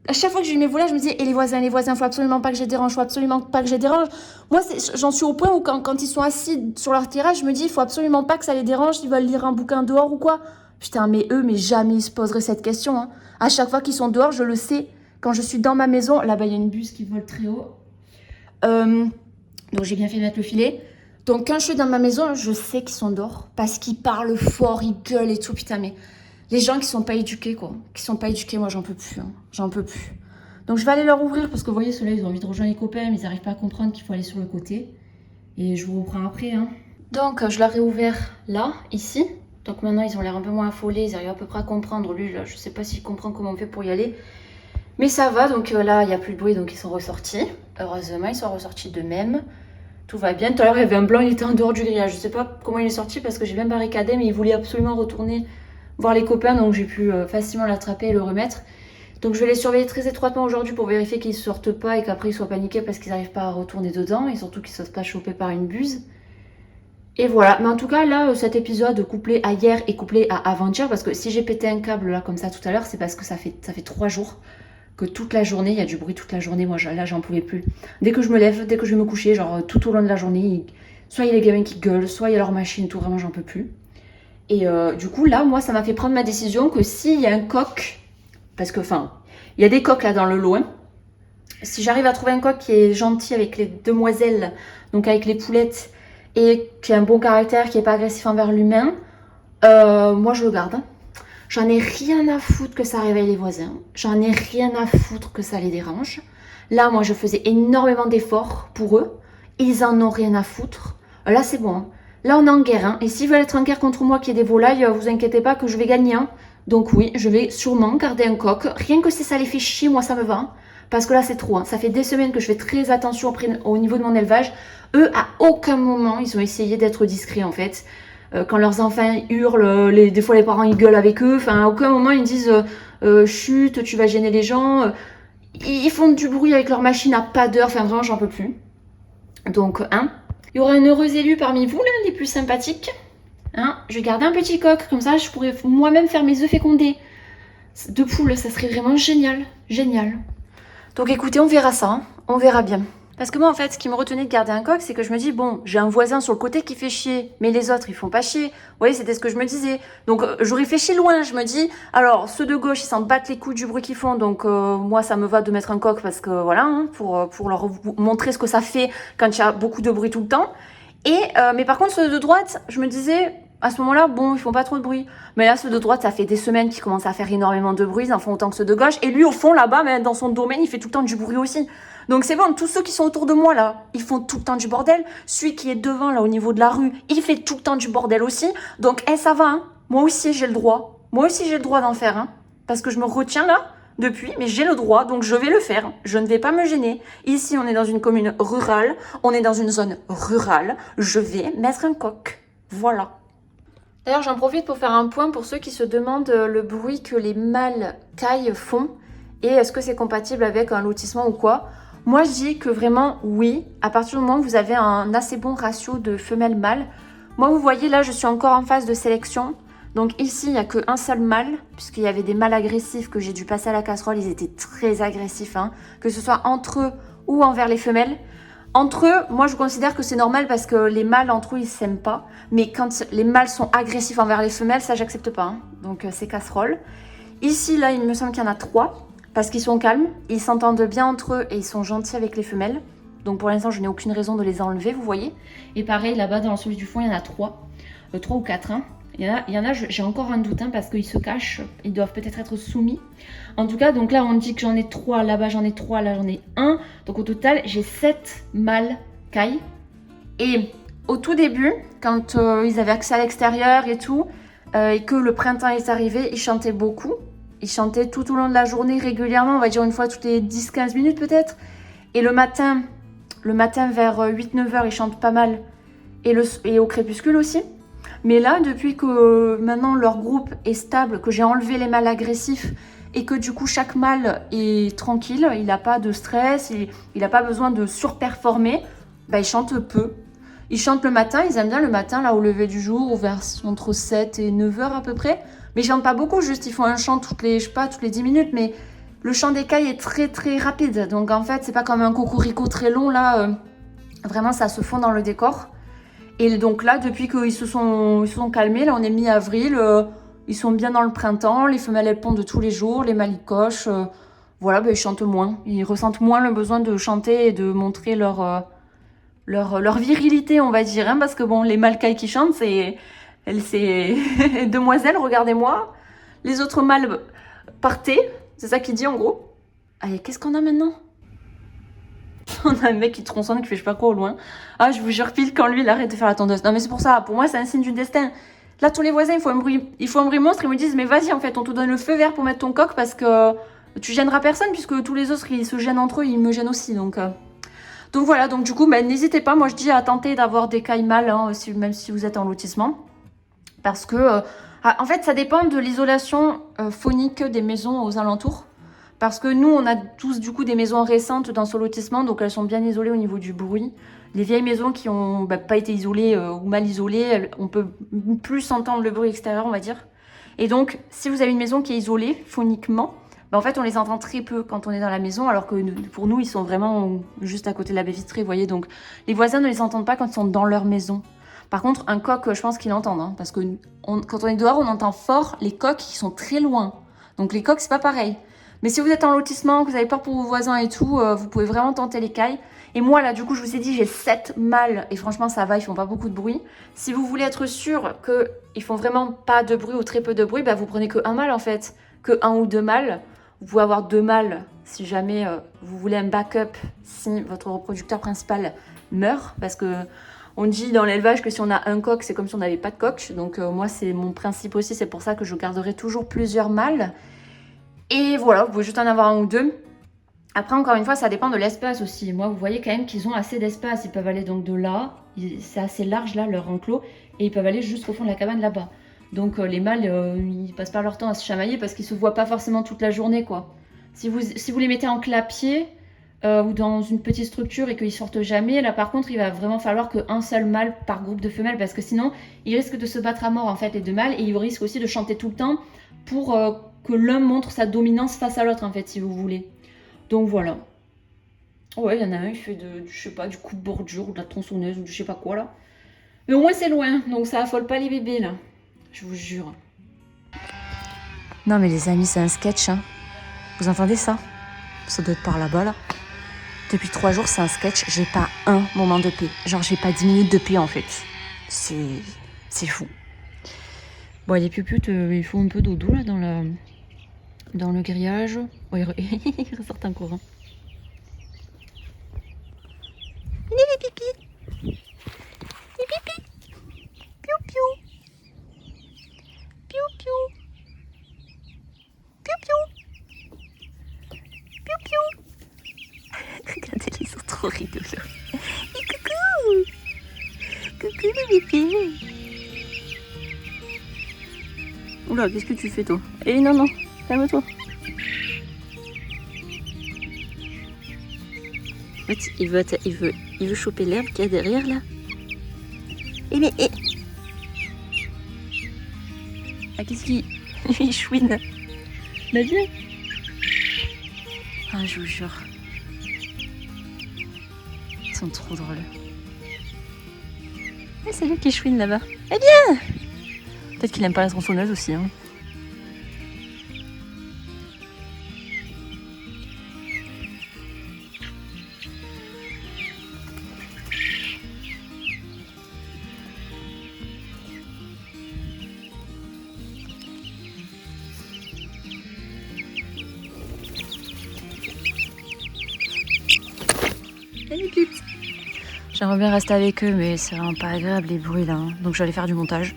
à chaque fois que j'ai eu mes volailles, je me disais, et les voisins, faut absolument pas que je les dérange, Moi, j'en suis au point où quand ils sont assis sur leur terrasse, je me dis, il faut absolument pas que ça les dérange, s'ils veulent lire un bouquin dehors ou quoi. Putain, mais jamais ils se poseraient cette question. Hein. À chaque fois qu'ils sont dehors, je le sais. Quand je suis dans ma maison, là-bas, il y a une buse qui vole très haut. Donc, j'ai bien fait de mettre le filet. Donc, quand je suis dans ma maison, je sais qu'ils sont dehors parce qu'ils parlent fort, ils gueulent et tout. Putain, mais... Les gens qui sont pas éduqués, quoi. Qui sont pas éduqués, moi, j'en peux plus. Hein. J'en peux plus. Donc, je vais aller leur ouvrir parce que, vous voyez, ceux-là, ils ont envie de rejoindre les copains, mais ils n'arrivent pas à comprendre qu'il faut aller sur le côté. Et je vous reprends après. Hein. Donc, je leur ai ouvert là, ici. Donc, maintenant, ils ont l'air un peu moins affolés. Ils arrivent à peu près à comprendre. Lui, là, je sais pas s'il comprend comment on fait pour y aller. Mais ça va. Donc, là, il n'y a plus de bruit. Donc, ils sont ressortis. Heureusement, ils sont ressortis d'eux-mêmes. Tout va bien. Tout à l'heure, il y avait un blanc. Il était en dehors du grillage. Je sais pas comment il est sorti parce que j'ai bien barricadé. Mais il voulait absolument retourner voir les copains, donc j'ai pu facilement l'attraper et le remettre. Donc je vais les surveiller très étroitement aujourd'hui pour vérifier qu'ils ne sortent pas et qu'après ils soient paniqués parce qu'ils n'arrivent pas à retourner dedans et surtout qu'ils ne soient pas chopés par une buse. Et voilà, mais en tout cas là, cet épisode couplé à hier et couplé à avant-hier, parce que si j'ai pété un câble là comme ça tout à l'heure, c'est parce que ça fait 3 jours que toute la journée, il y a du bruit toute la journée. Moi là, j'en pouvais plus. Dès que je me lève, dès que je vais me coucher, genre tout au long de la journée, soit il y a les gamins qui gueulent, soit il y a leur machine, tout, vraiment j'en peux plus. Et du coup, là, moi, ça m'a fait prendre ma décision que s'il y a un coq, parce que, enfin, il y a des coqs là dans le lot, hein. Si j'arrive à trouver un coq qui est gentil avec les demoiselles, donc avec les poulettes, et qui a un bon caractère, qui n'est pas agressif envers l'humain, moi, je le garde. Hein. J'en ai rien à foutre que ça réveille les voisins. J'en ai rien à foutre que ça les dérange. Là, moi, je faisais énormément d'efforts pour eux. Ils en ont rien à foutre. Là, c'est bon, hein. Là, on est en guerre. Hein. Et s'ils veulent être en guerre contre moi qui ai des volailles, vous inquiétez pas que je vais gagner. Hein. Donc oui, je vais sûrement garder un coq. Rien que si ça les fait chier, moi, ça me va. Hein. Parce que là, c'est trop. Hein. Ça fait des semaines que je fais très attention au niveau de mon élevage. Eux, à aucun moment, ils ont essayé d'être discrets, en fait. Quand leurs enfants hurlent, des fois, les parents, ils gueulent avec eux. Enfin, à aucun moment, ils disent chut, tu vas gêner les gens. Ils font du bruit avec leur machine à pas d'heure. Enfin, vraiment, j'en peux plus. Donc, Il y aura un heureux élu parmi vous, là, les plus sympathiques. Hein, je vais garder un petit coq, comme ça je pourrais moi-même faire mes œufs fécondés. De poules, ça serait vraiment génial. Génial. Donc écoutez, on verra ça, hein. On verra bien. Parce que moi, en fait, ce qui me retenait de garder un coq, c'est que je me dis, bon, j'ai un voisin sur le côté qui fait chier, mais les autres, ils font pas chier. Vous voyez, c'était ce que je me disais. Donc, j'aurais fait chier loin, je me dis. Alors, ceux de gauche, ils s'en battent les couilles du bruit qu'ils font, donc moi, ça me va de mettre un coq parce que, voilà, hein, pour leur montrer ce que ça fait quand il y a beaucoup de bruit tout le temps. Mais par contre, ceux de droite, je me disais, à ce moment-là, bon, ils font pas trop de bruit. Mais là, ceux de droite, ça fait des semaines qu'ils commencent à faire énormément de bruit, ils en font autant que ceux de gauche. Et lui, au fond, là-bas, mais dans son domaine, il fait tout le temps du bruit aussi. Donc c'est bon, tous ceux qui sont autour de moi, là, ils font tout le temps du bordel. Celui qui est devant, là, au niveau de la rue, il fait tout le temps du bordel aussi. Donc, ça va, hein. Moi aussi, j'ai le droit. Moi aussi, j'ai le droit d'en faire, hein. Parce que je me retiens, là, depuis, mais j'ai le droit, donc je vais le faire. Je ne vais pas me gêner. Ici, on est dans une commune rurale. On est dans une zone rurale. Je vais mettre un coq. Voilà. D'ailleurs, j'en profite pour faire un point pour ceux qui se demandent le bruit que les mâles cailles font et est-ce que c'est compatible avec un lotissement ou quoi. Moi, je dis que vraiment, oui, à partir du moment où vous avez un assez bon ratio de femelles-mâles. Moi, vous voyez, là, je suis encore en phase de sélection. Donc ici, il n'y a qu'un seul mâle, puisqu'il y avait des mâles agressifs que j'ai dû passer à la casserole. Ils étaient très agressifs, hein, que ce soit entre eux ou envers les femelles. Entre eux, moi je considère que c'est normal parce que les mâles entre eux ils s'aiment pas. Mais quand les mâles sont agressifs envers les femelles, ça j'accepte pas. Hein. Donc c'est casserole. Ici là, il me semble qu'il y en a 3 parce qu'ils sont calmes, ils s'entendent bien entre eux et ils sont gentils avec les femelles. Donc pour l'instant, je n'ai aucune raison de les enlever, vous voyez. Et pareil là-bas dans celui du fond, il y en a 3 ou 4. Hein. Il y en a, j'ai encore un doute hein, parce qu'ils se cachent, ils doivent peut-être être soumis. En tout cas, donc là on dit que j'en ai 3, là-bas j'en ai 3, là j'en ai 1. Donc au total, j'ai 7 mâles cailles. Et au tout début, quand ils avaient accès à l'extérieur et tout, et que le printemps est arrivé, ils chantaient beaucoup. Ils chantaient tout au long de la journée régulièrement, on va dire une fois toutes les 10-15 minutes peut-être. Et le matin vers 8-9 heures, ils chantent pas mal. Et au crépuscule aussi. Mais là, depuis que maintenant leur groupe est stable, que j'ai enlevé les mâles agressifs et que du coup chaque mâle est tranquille, il n'a pas de stress, il n'a pas besoin de surperformer, bah, ils chantent peu. Ils chantent le matin, ils aiment bien le matin, là au lever du jour, entre 7 et 9 heures à peu près. Mais ils chantent pas beaucoup, juste ils font un chant toutes les 10 minutes, mais le chant des cailles est très très rapide. Donc en fait, c'est pas comme un cocorico très long, là, vraiment ça se fond dans le décor. Et donc là, depuis qu'ils se sont calmés, là on est mi-avril, ils sont bien dans le printemps, les femelles elles pondent tous les jours, les mâles ils cochent, voilà, ils chantent moins. Ils ressentent moins le besoin de chanter et de montrer leur virilité, on va dire, hein, parce que bon, les mâles cailles qui chantent, c'est demoiselles, regardez-moi. Les autres mâles partez, c'est ça qu'il dit en gros. Allez, qu'est-ce qu'on a maintenant ? On a un mec qui tronçonne, qui fait je sais pas quoi au loin. Ah, je vous jure, pile quand lui il arrête de faire la tondeuse. Non mais c'est pour ça, pour moi c'est un signe du destin. Là tous les voisins il faut un bruit monstre, ils me disent mais vas-y en fait on te donne le feu vert pour mettre ton coq parce que tu gêneras personne puisque tous les autres ils se gênent entre eux, ils me gênent aussi donc voilà, donc du coup n'hésitez pas, moi je dis à tenter d'avoir des cailles mâles hein, même si vous êtes en lotissement parce que en fait ça dépend de l'isolation phonique des maisons aux alentours. Parce que nous, on a tous du coup des maisons récentes dans ce lotissement, donc elles sont bien isolées au niveau du bruit. Les vieilles maisons qui n'ont pas été isolées ou mal isolées, on peut plus entendre le bruit extérieur, on va dire. Et donc, si vous avez une maison qui est isolée phoniquement, en fait, on les entend très peu quand on est dans la maison, alors que pour nous, ils sont vraiment juste à côté de la baie vitrée, vous voyez. Donc, les voisins ne les entendent pas quand ils sont dans leur maison. Par contre, un coq, je pense qu'ils l'entendent, hein, parce que quand on est dehors, on entend fort les coqs qui sont très loin. Donc, les coqs, c'est pas pareil. Mais si vous êtes en lotissement, que vous avez peur pour vos voisins et tout, vous pouvez vraiment tenter les cailles. Et moi, là, du coup, je vous ai dit, j'ai 7 mâles. Et franchement, ça va, ils font pas beaucoup de bruit. Si vous voulez être sûr qu'ils font vraiment pas de bruit ou très peu de bruit, vous prenez que un mâle, en fait. Que 1 ou 2 mâles. Vous pouvez avoir 2 mâles si jamais vous voulez un backup, si votre reproducteur principal meurt. Parce que on dit dans l'élevage que si on a un coq, c'est comme si on n'avait pas de coq. Donc moi, c'est mon principe aussi. C'est pour ça que je garderai toujours plusieurs mâles. Et voilà, vous pouvez juste en avoir 1 ou 2. Après, encore une fois, ça dépend de l'espace aussi. Moi, vous voyez quand même qu'ils ont assez d'espace. Ils peuvent aller donc de là, c'est assez large là, leur enclos, et ils peuvent aller jusqu'au fond de la cabane là-bas. Donc les mâles, ils passent pas leur temps à se chamailler parce qu'ils se voient pas forcément toute la journée, quoi. Si vous les mettez en clapier, ou dans une petite structure et qu'ils sortent jamais, là par contre il va vraiment falloir qu'un seul mâle par groupe de femelles parce que sinon ils risquent de se battre à mort en fait les deux mâles et ils risquent aussi de chanter tout le temps pour que l'un montre sa dominance face à l'autre en fait si vous voulez. Donc voilà. Ouais, il y en a un, il fait je sais pas, du coup de bordure ou de la tronçonneuse ou du je sais pas quoi là. Mais au moins c'est loin, donc ça affole pas les bébés là. Je vous jure. Non mais les amis, c'est un sketch, hein. Vous entendez ça? Ça doit être par là-bas, là. Depuis 3 jours, c'est un sketch. J'ai pas un moment de paix. Genre, j'ai pas 10 minutes de paix, en fait. C'est fou. Bon, les puputes, ils font un peu dodo, là, dans le grillage. Oh, ils ressortent encore, hein. Les pipis. Les pipis. Piou, piou. Piou, piou. Piou, piou. Piou, piou. Regardez, ils sont trop rigolos. Et coucou. Coucou le bébé. Oula, qu'est-ce que tu fais toi? Eh non, non, calme-toi. En fait, il veut choper l'herbe qu'il y a derrière là. Eh mais, eh. Ah, qu'est-ce qu'il... Il chouine. Bah viens. Ah, je vous jure. Ils sont trop drôles. Ah, c'est lui qui chouine là-bas. Eh bien. Peut-être qu'il aime pas la tronçonneuse aussi, hein. J'aimerais bien rester avec eux, mais c'est vraiment pas agréable les bruits là, hein. Donc je vais aller faire du montage.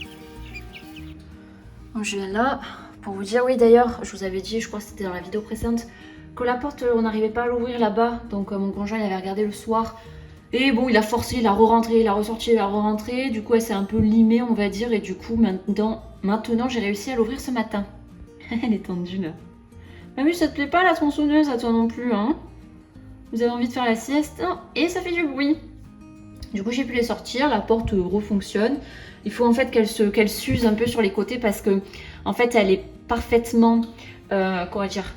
Donc je viens là pour vous dire, oui d'ailleurs, je vous avais dit, je crois que c'était dans la vidéo précédente, que la porte, on n'arrivait pas à l'ouvrir là-bas. Donc mon conjoint il avait regardé le soir. Et bon, il a forcé, il a re-rentré, il a ressorti, il a re-rentré. Du coup, elle s'est un peu limée, on va dire. Et du coup, maintenant j'ai réussi à l'ouvrir ce matin. Elle est tendue là. Mamie, ça te plaît pas la tronçonneuse à toi non plus, hein? Vous avez envie de faire la sieste? Et ça fait du bruit. Du coup, j'ai pu les sortir, la porte refonctionne. Il faut en fait qu'elle s'use un peu sur les côtés parce que, en fait, elle est parfaitement, comment dire,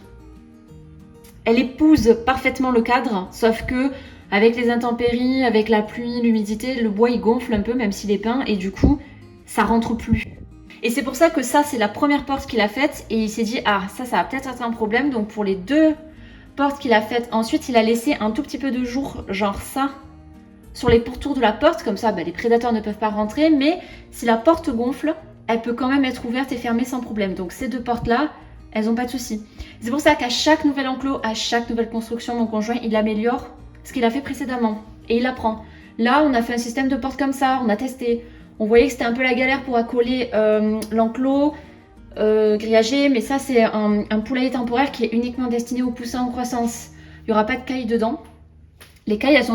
elle épouse parfaitement le cadre, sauf que avec les intempéries, avec la pluie, l'humidité, le bois il gonfle un peu, même s'il est peint, et du coup, ça rentre plus. Et c'est pour ça que ça, c'est la première porte qu'il a faite, et il s'est dit, ah, ça va peut-être être un problème. Donc pour les 2 portes qu'il a faites, ensuite, il a laissé un tout petit peu de jour, genre ça, sur les pourtours de la porte, comme ça les prédateurs ne peuvent pas rentrer, mais si la porte gonfle, elle peut quand même être ouverte et fermée sans problème. Donc ces 2 portes-là, elles n'ont pas de souci. C'est pour ça qu'à chaque nouvel enclos, à chaque nouvelle construction, mon conjoint, il améliore ce qu'il a fait précédemment et il apprend. Là, on a fait un système de porte comme ça, on a testé. On voyait que c'était un peu la galère pour accoler l'enclos grillagé, mais ça, c'est un poulailler temporaire qui est uniquement destiné aux poussins en croissance. Il n'y aura pas de cailles dedans. Les cailles, elles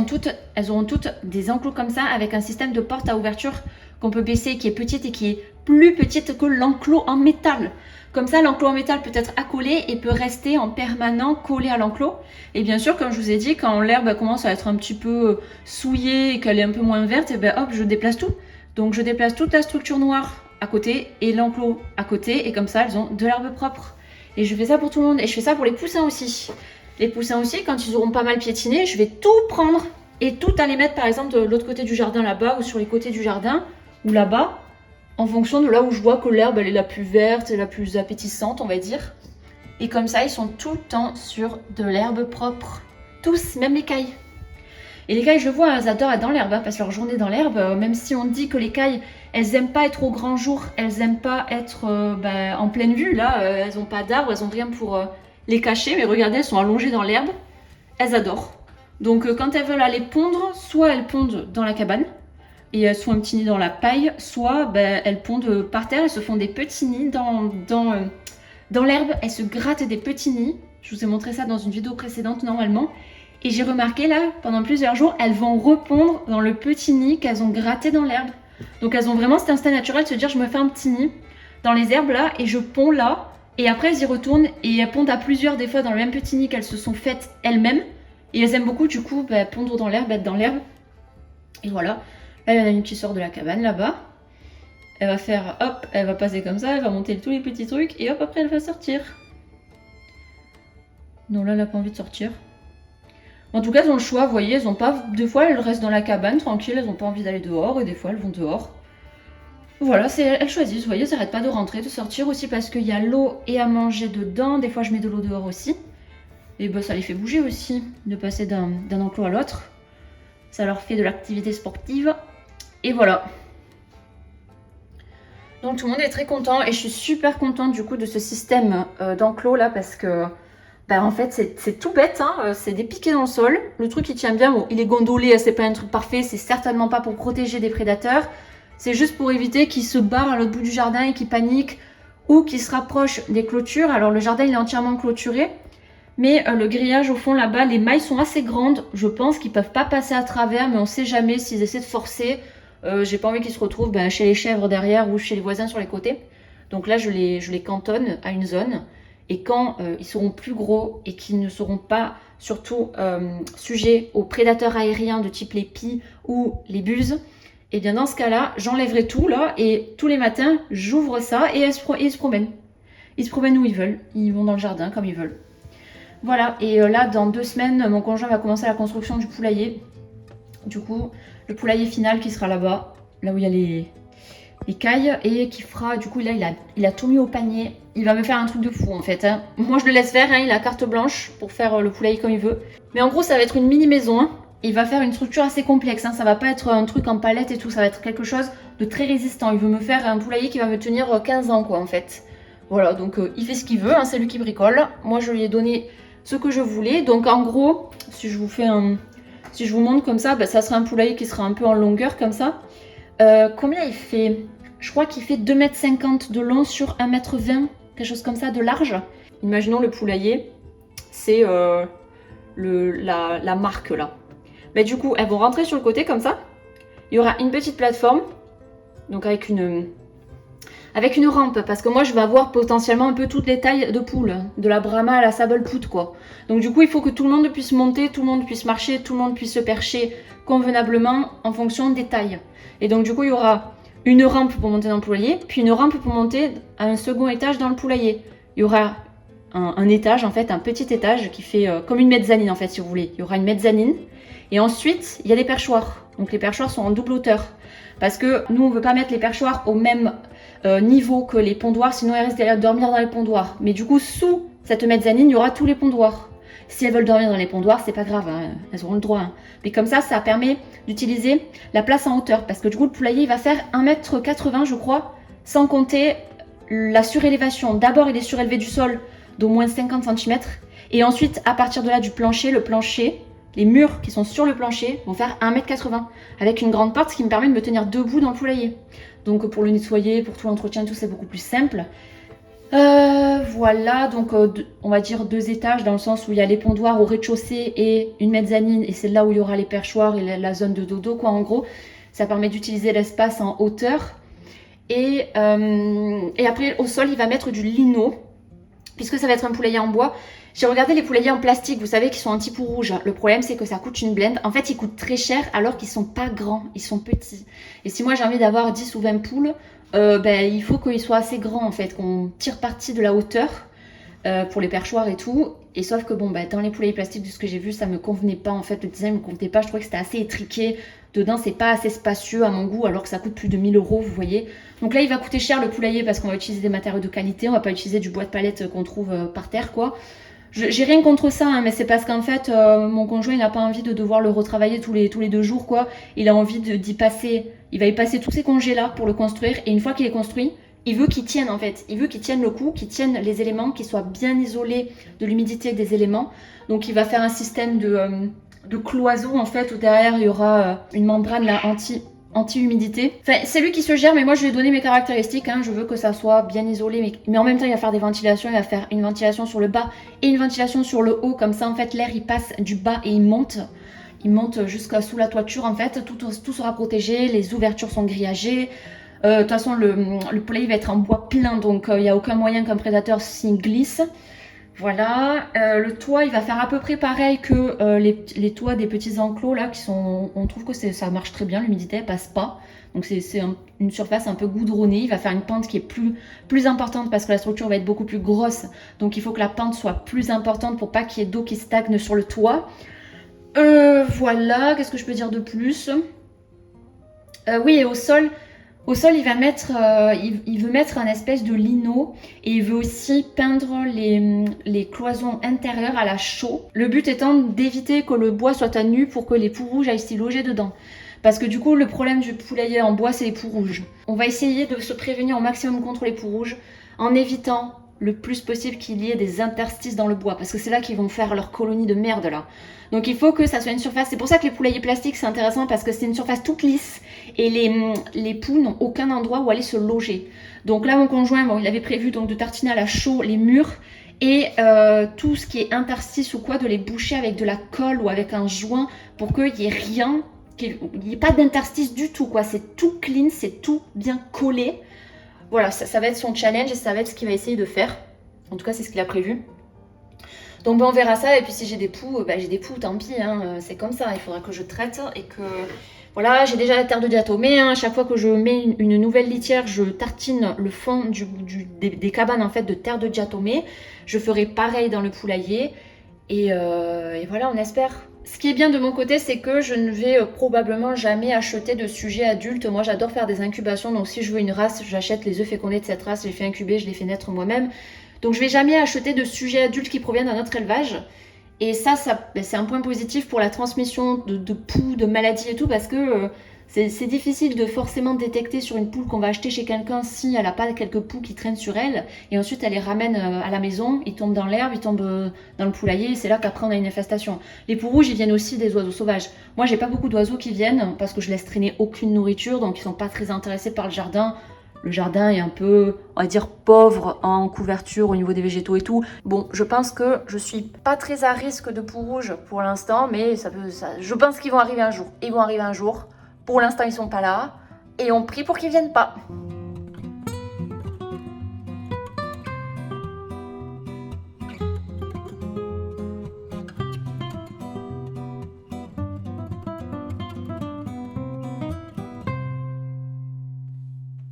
auront toutes des enclos comme ça, avec un système de porte à ouverture qu'on peut baisser, qui est petite et qui est plus petite que l'enclos en métal. Comme ça, l'enclos en métal peut être accolé et peut rester en permanent collé à l'enclos. Et bien sûr, comme je vous ai dit, quand l'herbe commence à être un petit peu souillée et qu'elle est un peu moins verte, et ben hop, je déplace tout. Donc je déplace toute la structure noire à côté et l'enclos à côté, et comme ça, elles ont de l'herbe propre. Et je fais ça pour tout le monde, et je fais ça pour les poussins aussi. Les poussins aussi, quand ils auront pas mal piétiné, je vais tout prendre et tout aller mettre par exemple de l'autre côté du jardin là-bas ou sur les côtés du jardin ou là-bas, en fonction de là où je vois que l'herbe elle est la plus verte et la plus appétissante, on va dire. Et comme ça, ils sont tout le temps sur de l'herbe propre. Tous, même les cailles. Et les cailles, je vois, elles adorent être dans l'herbe, hein, passent leur journée dans l'herbe, même si on dit que les cailles, elles aiment pas être au grand jour, elles aiment pas être en pleine vue, là, elles ont pas d'arbres, elles ont rien pour... les cacher, mais regardez, elles sont allongées dans l'herbe, elles adorent. Donc quand elles veulent aller pondre, soit elles pondent dans la cabane, et elles font un petit nid dans la paille, soit elles pondent par terre, elles se font des petits nids dans l'herbe, elles se grattent des petits nids. Je vous ai montré ça dans une vidéo précédente normalement, et j'ai remarqué là, pendant plusieurs jours, elles vont repondre dans le petit nid qu'elles ont gratté dans l'herbe. Donc elles ont vraiment cet instinct naturel de se dire, je me fais un petit nid dans les herbes là, et je ponds là. Et après, elles y retournent et elles pondent à plusieurs, des fois dans le même petit nid qu'elles se sont faites elles-mêmes. Et elles aiment beaucoup du coup pondre dans l'herbe, être dans l'herbe. Et voilà, là il y en a une qui sort de la cabane là-bas. Elle va faire, hop, elle va passer comme ça, elle va monter tous les petits trucs et hop, après elle va sortir. Non, là elle n'a pas envie de sortir. En tout cas, elles ont le choix, vous voyez, elles ont pas. Des fois elles restent dans la cabane tranquille, elles n'ont pas envie d'aller dehors et des fois elles vont dehors. Voilà, elles choisissent, vous voyez, elles n'arrêtent pas de rentrer, de sortir aussi parce qu'il y a l'eau et à manger dedans. Des fois je mets de l'eau dehors aussi. Et bah ça les fait bouger aussi, de passer d'un enclos à l'autre. Ça leur fait de l'activité sportive. Et voilà. Donc tout le monde est très content et je suis super contente du coup de ce système d'enclos là parce que en fait c'est tout bête, hein, c'est des piquets dans le sol. Le truc il tient bien, bon il est gondolé, c'est pas un truc parfait, c'est certainement pas pour protéger des prédateurs. C'est juste pour éviter qu'ils se barrent à l'autre bout du jardin et qu'ils paniquent ou qu'ils se rapprochent des clôtures. Alors le jardin il est entièrement clôturé. Mais le grillage au fond là-bas, les mailles sont assez grandes. Je pense qu'ils peuvent pas passer à travers, mais on sait jamais s'ils essaient de forcer. J'ai pas envie qu'ils se retrouvent chez les chèvres derrière ou chez les voisins sur les côtés. Donc là, je les cantonne à une zone. Et quand ils seront plus gros et qu'ils ne seront pas surtout sujets aux prédateurs aériens de type les pies ou les buses, et bien dans ce cas-là, j'enlèverai tout là et tous les matins, j'ouvre ça et ils se promènent. Ils se promènent où ils veulent. Ils vont dans le jardin comme ils veulent. Voilà, et là dans 2 semaines, mon conjoint va commencer la construction du poulailler. Du coup, le poulailler final qui sera là-bas, là où il y a les cailles, et qui fera, du coup là il a tout mis au panier. Il va me faire un truc de fou en fait, hein. Moi je le laisse faire, hein, il a carte blanche pour faire le poulailler comme il veut. Mais en gros ça va être une mini maison, hein. Il va faire une structure assez complexe, hein. Ça va pas être un truc en palette et tout, ça va être quelque chose de très résistant. Il veut me faire un poulailler qui va me tenir 15 ans quoi en fait. Voilà, donc il fait ce qu'il veut, hein, c'est lui qui bricole. Moi je lui ai donné ce que je voulais. Donc en gros, si je vous montre comme ça, ça sera un poulailler qui sera un peu en longueur comme ça. Combien il fait? Je crois qu'il fait 2,50 m de long sur 1,20 m, quelque chose comme ça de large. Imaginons le poulailler, c'est la marque là. Du coup, elles vont rentrer sur le côté comme ça. Il y aura une petite plateforme, donc avec une rampe, parce que moi je vais avoir potentiellement un peu toutes les tailles de poules, de la Brahma à la Sabelpoot quoi. Donc du coup il faut que tout le monde puisse monter, tout le monde puisse marcher, tout le monde puisse se percher convenablement en fonction des tailles. Et donc du coup il y aura une rampe pour monter dans le poulailler, puis une rampe pour monter à un second étage dans le poulailler. Il y aura un étage en fait, un petit étage qui fait comme une mezzanine en fait si vous voulez. Il y aura une mezzanine et ensuite il y a des perchoirs. Donc les perchoirs sont en double hauteur. Parce que nous on veut pas mettre les perchoirs au même niveau que les pondoirs, sinon elles risquent d'aller dormir dans les pondoirs. Mais du coup sous cette mezzanine il y aura tous les pondoirs. Si elles veulent dormir dans les pondoirs c'est pas grave, hein, elles auront le droit. Hein. Mais comme ça permet d'utiliser la place en hauteur. Parce que du coup le poulailler il va faire 1,80 m je crois, sans compter la surélévation. D'abord il est surélevé du sol d'au moins 50 cm. Et ensuite à partir de là du plancher, les murs qui sont sur le plancher vont faire 1,80 m avec une grande porte, ce qui me permet de me tenir debout dans le poulailler. Donc pour le nettoyer, pour tout l'entretien, tout c'est beaucoup plus simple. Voilà, donc on va dire 2 étages dans le sens où il y a les pondoirs au rez-de-chaussée et une mezzanine et c'est là où il y aura les perchoirs et la zone de dodo quoi en gros. Ça permet d'utiliser l'espace en hauteur. Et après au sol il va mettre du lino puisque ça va être un poulailler en bois. J'ai regardé les poulaillers en plastique, vous savez, qui sont un petit peu rouges. Le problème, c'est que ça coûte une blinde. En fait, ils coûtent très cher alors qu'ils sont pas grands, ils sont petits. Et si moi j'ai envie d'avoir 10 ou 20 poules, il faut qu'ils soient assez grands en fait, qu'on tire parti de la hauteur pour les perchoirs et tout. Et sauf que dans les poulaillers plastiques, de ce que j'ai vu, ça me convenait pas en fait. Le design me convenait pas, je trouvais que c'était assez étriqué. Dedans, c'est pas assez spacieux à mon goût alors que ça coûte plus de 1 000 €, vous voyez. Donc là, il va coûter cher le poulailler parce qu'on va utiliser des matériaux de qualité, on va pas utiliser du bois de palette qu'on trouve par terre quoi. J'ai rien contre ça, hein, mais c'est parce qu'en fait, mon conjoint, il n'a pas envie de devoir le retravailler tous les 2 jours, quoi. Il a envie d'y passer, il va y passer tous ces congés-là pour le construire. Et une fois qu'il est construit, il veut qu'il tienne, en fait. Il veut qu'il tienne le coup, qu'il tienne les éléments, qu'il soit bien isolé de l'humidité des éléments. Donc, il va faire un système de cloison, en fait, où derrière, il y aura une membrane là, anti-humidité. Enfin, c'est lui qui se gère, mais moi je lui ai donné mes caractéristiques. Hein. Je veux que ça soit bien isolé, mais en même temps il va faire des ventilations. Il va faire une ventilation sur le bas et une ventilation sur le haut. Comme ça, en fait, l'air il passe du bas et il monte. Il monte jusqu'à sous la toiture, en fait. Tout sera protégé. Les ouvertures sont grillagées. De toute façon, le poulailler va être en bois plein, donc il n'y a aucun moyen qu'un prédateur s'y glisse. Voilà, le toit il va faire à peu près pareil que les toits des petits enclos là qui sont, on trouve que ça marche très bien, l'humidité elle passe pas. Donc c'est une surface un peu goudronnée, il va faire une pente qui est plus importante parce que la structure va être beaucoup plus grosse. Donc il faut que la pente soit plus importante pour pas qu'il y ait d'eau qui stagne sur le toit. Voilà, qu'est-ce que je peux dire de plus? Oui, et au sol, il va mettre, il veut mettre un espèce de lino et il veut aussi peindre les cloisons intérieures à la chaux. Le but étant d'éviter que le bois soit à nu pour que les poux rouges aillent s'y loger dedans. Parce que du coup, le problème du poulailler en bois, c'est les poux rouges. On va essayer de se prévenir au maximum contre les poux rouges en évitant le plus possible qu'il y ait des interstices dans le bois. Parce que c'est là qu'ils vont faire leur colonie de merde là. Donc il faut que ça soit une surface, c'est pour ça que les poulaillers plastiques c'est intéressant parce que c'est une surface toute lisse et les poux n'ont aucun endroit où aller se loger. Donc là mon conjoint, bon, il avait prévu donc de tartiner à la chaux les murs et tout ce qui est interstice ou quoi, de les boucher avec de la colle ou avec un joint pour qu'il n'y ait rien, qu'il n'y ait pas d'interstice du tout quoi, c'est tout clean, c'est tout bien collé. Voilà, ça va être son challenge et ça va être ce qu'il va essayer de faire. En tout cas c'est ce qu'il a prévu. Donc on verra ça et puis si j'ai des poux, j'ai des poux, tant pis, hein, c'est comme ça, il faudra que je traite et que... Voilà, j'ai déjà la terre de diatomée, hein, chaque fois que je mets une nouvelle litière, je tartine le fond des cabanes en fait de terre de diatomée. Je ferai pareil dans le poulailler et voilà, on espère. Ce qui est bien de mon côté, c'est que je ne vais probablement jamais acheter de sujets adultes. Moi, j'adore faire des incubations, donc si je veux une race, j'achète les œufs fécondés de cette race, je les fais incuber, je les fais naître moi-même. Donc je vais jamais acheter de sujets adultes qui proviennent d'un autre élevage. Et ça c'est un point positif pour la transmission de poux, de maladies et tout, parce que c'est difficile de forcément détecter sur une poule qu'on va acheter chez quelqu'un si elle n'a pas quelques poux qui traînent sur elle. Et ensuite elle les ramène à la maison, ils tombent dans l'herbe, ils tombent dans le poulailler, et c'est là qu'après on a une infestation. Les poux rouges, ils viennent aussi des oiseaux sauvages. Moi j'ai pas beaucoup d'oiseaux qui viennent, parce que je laisse traîner aucune nourriture, donc ils sont pas très intéressés par le jardin. Le jardin est un peu, on va dire, pauvre en couverture au niveau des végétaux et tout. Bon, je pense que je suis pas très à risque de poux rouges pour l'instant, mais je pense qu'ils vont arriver un jour. Ils vont arriver un jour. Pour l'instant, ils sont pas là. Et on prie pour qu'ils viennent pas.